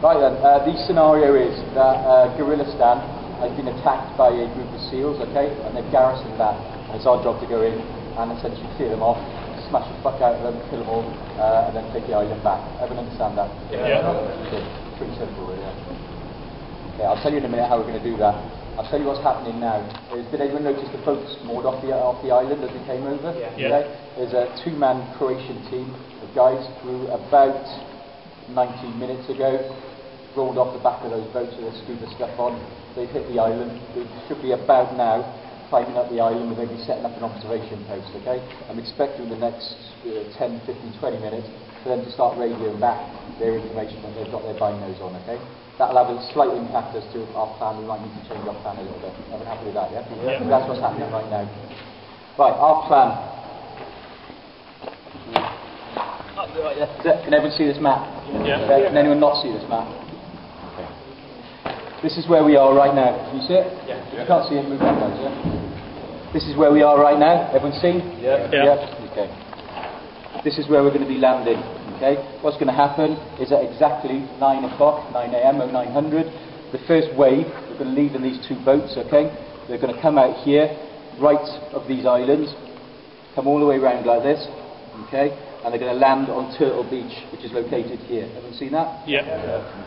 Right then, the scenario is that Gorilla Stan has been attacked by a group of seals, okay, and they've garrisoned that. And it's our job to go in and essentially clear them off, smash the fuck out of them, kill them all, and then take the island back. Everyone understand that? Yeah. Okay. Pretty simple, really. Yeah. Okay, I'll tell you in a minute how we're going to do that. I'll tell you what's happening now. Did anyone notice the boats moored off the island as we came over? Yeah. Okay? There's a two-man Croatian team of guys who about 19 minutes ago rolled off the back of those boats with their scuba stuff on. They've hit the island. They should be about now climbing up the island and maybe setting up an observation post, okay? I'm expecting the next 10, 15, 20 minutes for them to start radioing back their information that they've got their binos on, okay? That'll have a slight impact as to our plan. We might need to change our plan a little bit. Everyone happy with that, yeah? Yeah. That's what's happening right now. Right, our plan. Can everyone see this map? Yeah. Can anyone not see this map? Okay. This is where we are right now. Can you see it? Yeah. You can't see it, move that guys, yeah? This is where we are right now. Everyone see? Yeah. Yeah. Okay. This is where we're going to be landing. Okay. What's going to happen is at exactly 9 o'clock, 9 a.m. 0900, the first wave, we're going to leave in these two boats, okay? They're going to come out here, right of these islands, come all the way around like this, okay? And they're going to land on Turtle Beach, which is located here. Everyone seen that? Yeah.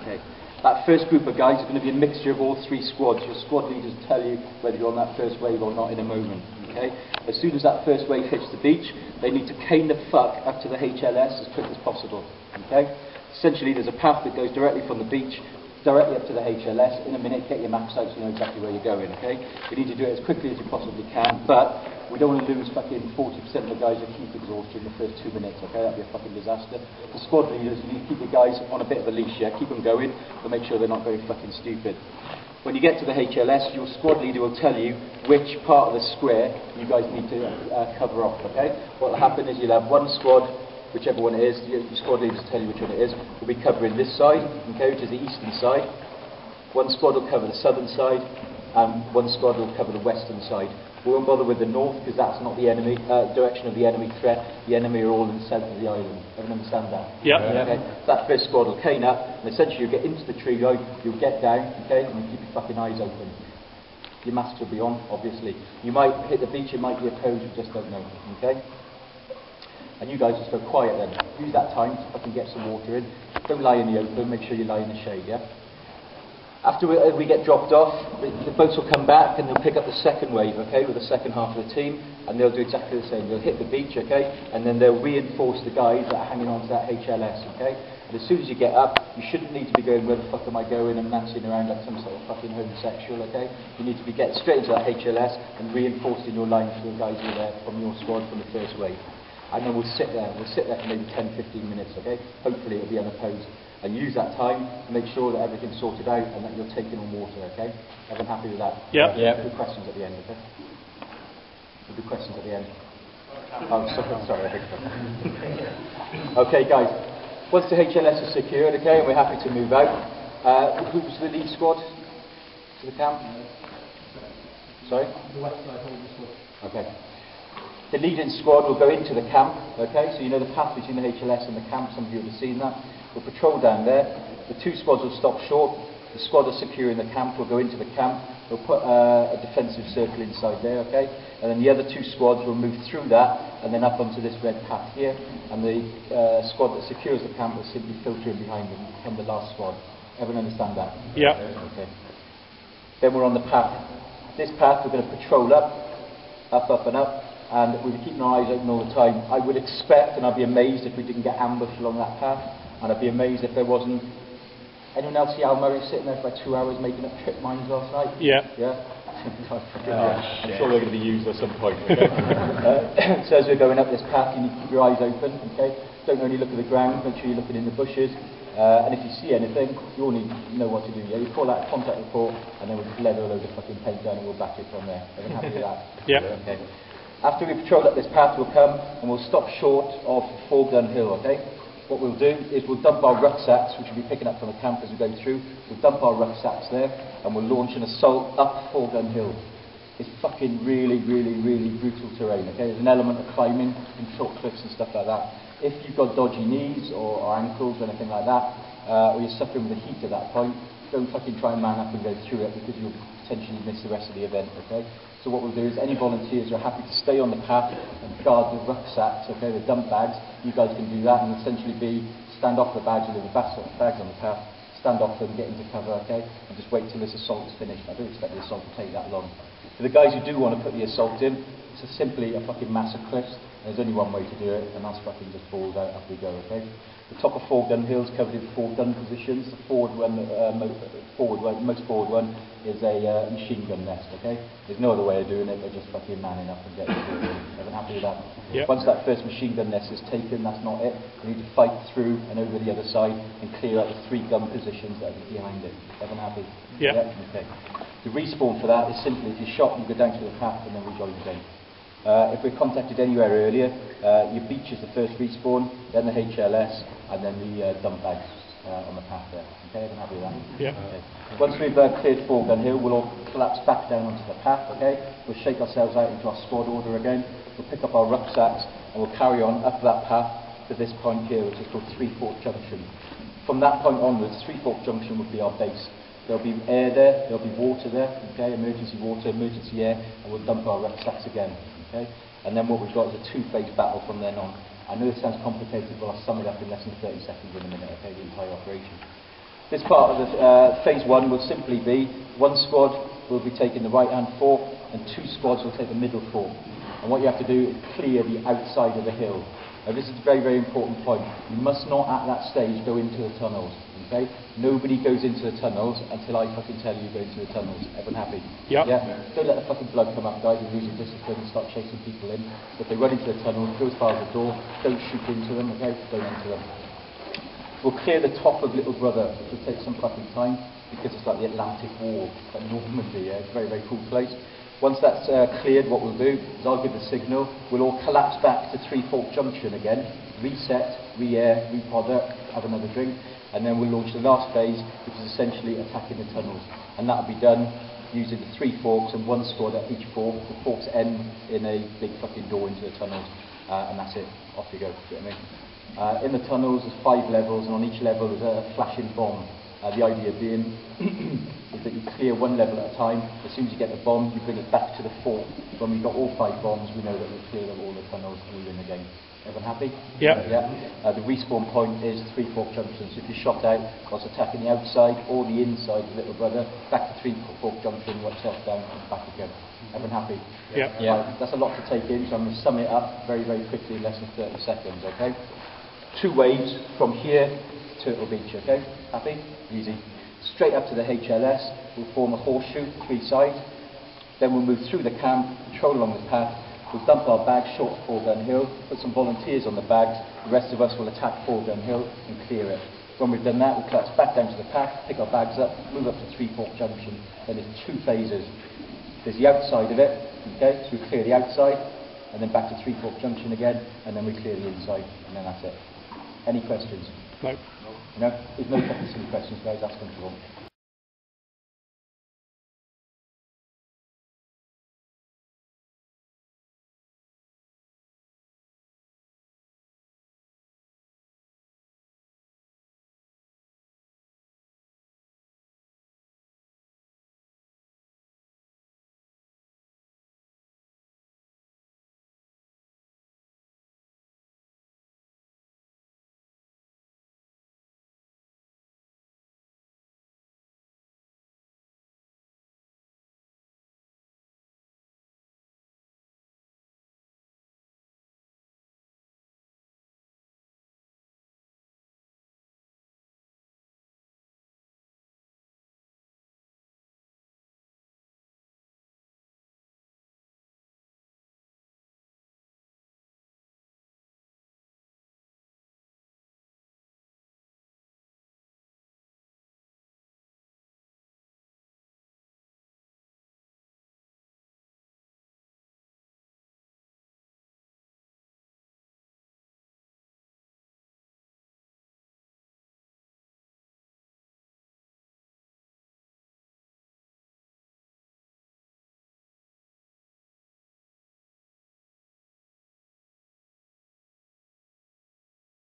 Okay. That first group of guys is going to be a mixture of all three squads. Your squad leaders tell you whether you're on that first wave or not in a moment. Okay? As soon as that first wave hits the beach, they need to cane the fuck up to the HLS as quick as possible. Okay? Essentially, there's a path that goes directly from the beach directly up to the HLS. In a minute, get your maps out so you know exactly where you're going. Okay? You need to do it as quickly as you possibly can, but we don't want to lose fucking 40% of the guys with heat exhaustion in the first 2 minutes, okay? That'd be a fucking disaster. The squad leaders, you need to keep the guys on a bit of a leash, yeah? Keep them going, but make sure they're not going fucking stupid. When you get to the HLS, your squad leader will tell you which part of the square you guys need to cover off, okay? What will happen is you'll have one squad, whichever one it is, your squad leaders will tell you which one it is, will be covering this side, okay, which is the eastern side. One squad will cover the southern side, and one squad will cover the western side. We won't bother with the north because that's not the enemy direction of the enemy threat. The enemy are all in the centre of the island. Everyone understand that? Yeah. Okay. That first squad will cane up, and essentially you get into the tree line, you'll get down, okay, and you keep your fucking eyes open. Your masks will be on, obviously. You might hit the beach, it might be a pose, you just don't know. Okay. And you guys just go quiet then. Use that time to fucking get some water in. Don't lie in the open. Make sure you lie in the shade. Yeah. After we get dropped off, the boats will come back and they'll pick up the second wave, okay, with the second half of the team, and they'll do exactly the same. They'll hit the beach, okay, and then they'll reinforce the guys that are hanging on to that HLS, okay. And as soon as you get up, you shouldn't need to be going, where the fuck am I going, and dancing around like some sort of fucking homosexual, okay. You need to be getting straight into that HLS and reinforcing your lines for the guys who are there from your squad from the first wave. And then we'll sit there for maybe 10-15 minutes, okay. Hopefully it'll be unopposed. And use that time to make sure that everything's sorted out and that you're taking on water, okay? Everyone happy with that? Yeah. Yeah. We'll do questions at the end, okay? We'll do questions at the end. Oh, sorry. Okay, guys. Once the HLS is secured, okay, and we're happy to move out, who's the lead squad to the camp? Sorry? The west side holding squad. Okay. The leading squad will go into the camp, okay? So you know the path between the HLS and the camp, some of you would have seen that. We'll patrol down there. The two squads will stop short. The squad are securing the camp will go into the camp. They'll put a defensive circle inside there, okay? And then the other two squads will move through that and then up onto this red path here. And the squad that secures the camp will simply filter in behind them and become the last squad. Everyone understand that? Yeah. Okay. Then we're on the path. This path we're going to patrol up and up. And we'll be keeping our eyes open all the time. I would expect, and I'd be amazed if we didn't get ambushed along that path. And I'd be amazed if there wasn't... Anyone else see Al Murray sitting there for like 2 hours making up trip mines last night? Yeah. Yeah? I'm sure they're going to be used at some point. Okay? So as we're going up this path, you need to keep your eyes open. Okay? Don't only look at the ground, make sure you're looking in the bushes. And if you see anything, you all need to know what to do. Yeah? You call out a contact report, and then we'll just leather a load of fucking paint down and we'll back it from there. Everyone happy with that? Yeah. Okay. After we patrol up this path, we'll come and we'll stop short of Four-Gun Hill, okay? What we'll do is we'll dump our rucksacks, which we'll be picking up from the camp as we go through. We'll dump our rucksacks there and we'll launch an assault up Four-Gun Hill. It's fucking really brutal terrain, okay? There's an element of climbing and short cliffs and stuff like that. If you've got dodgy knees or ankles or anything like that, or you're suffering with the heat at that point, don't fucking try and man up and go through it because you'll potentially miss the rest of the event, okay? So what we'll do is any volunteers who are happy to stay on the path and guard the rucksacks, okay, the dump bags, you guys can do that and essentially stand off the bags, or the bags on the path, stand off them, get into cover, okay, and just wait till this assault is finished. I don't expect the assault to take that long. For the guys who do want to put the assault in, it's simply a fucking mass of cliffs. There's only one way to do it, and that's fucking just balls out as we go, okay? The top of 4 gun hills covered in 4 gun positions. The forward one, most forward one is a machine gun nest, okay? There's no other way of doing it, they're just fucking manning up and getting it. Everyone happy with that? Yep. Once that first machine gun nest is taken, that's not it. We need to fight through and over the other side and clear out the 3 gun positions that are behind it. Everyone happy? Yep. Yeah. Okay. The respawn for that is simply, if you're shot, you go down to the path and then rejoin the game. If we're contacted anywhere earlier, your beach is the first respawn, then the HLS, and then the dump bags on the path there. Okay, everyone happy with that? Yeah. Okay. Once we've cleared 4 gun hill, we'll all collapse back down onto the path, okay? We'll shake ourselves out into our squad order again, we'll pick up our rucksacks, and we'll carry on up that path to this point here, which is called 3 Fork Junction. From that point onwards, 3 Fork Junction would be our base. There'll be air there, there'll be water there, okay, emergency water, emergency air, and we'll dump our rucksacks again, okay? And then what we've got is a 2-phase battle from then on. I know this sounds complicated, but I'll sum it up in less than 30 seconds in a minute, okay, the entire operation. This part of the phase 1 will simply be 1 squad will be taking the right-hand fork, and 2 squads will take the middle fork. And what you have to do is clear the outside of the hill. Now this is a very, very important point. You must not at that stage go into the tunnels, okay? Nobody goes into the tunnels until I fucking tell you go into the tunnels. Everyone happy? Yep. Yeah. Don't let the fucking blood come up, guys, and lose your discipline and start chasing people in. If they run into the tunnels, go as far as the door, don't shoot into them, okay? Don't enter them. We'll clear the top of Little Brother, which will take some fucking time, because it's like the Atlantic Wall, like Normandy, yeah? It's a very, very cool place. Once that's cleared, what we'll do is I'll give the signal, we'll all collapse back to 3 Fork Junction again, reset, re-air, re-podder, have another drink, and then we'll launch the last phase, which is essentially attacking the tunnels. And that'll be done using the 3 forks and 1 squad at each fork. The forks end in a big fucking door into the tunnels, and that's it. Off you go. Do you know what I mean? In the tunnels, there's 5 levels, and on each level there's a flashing bomb. The idea being is that you clear 1 level at a time. As soon as you get the bomb, you bring it back to the fork. When we've got all 5 bombs, we know that we've cleared all the tunnels and we win the game. Everyone happy? Yeah. Yeah. The respawn point is 3 Fork Junction. So if you're shot out whilst attacking the outside or the inside of Little Brother, back to 3 Fork Junction, watch yourself down and back again. Everyone happy? Yeah. Yeah. That's a lot to take in, so I'm going to sum it up very, very quickly in less than 30 seconds, okay? 2 waves from here to Turtle Beach, okay? Happy? Easy. Straight up to the HLS, we'll form a horseshoe, 3 sides. Then we'll move through the camp, patrol along the path. We'll dump our bags short of 4 Gun Hill, put some volunteers on the bags. The rest of us will attack 4 Gun Hill and clear it. When we've done that, we'll collapse back down to the path, pick our bags up, move up to 3 Fork Junction. Then there's 2 phases. There's the outside of it, okay? So we clear the outside, and then back to 3 Fork Junction again, and then we clear the inside, and then that's it. Any questions? No. You know, there's no fucking silly questions, guys. That's comfortable.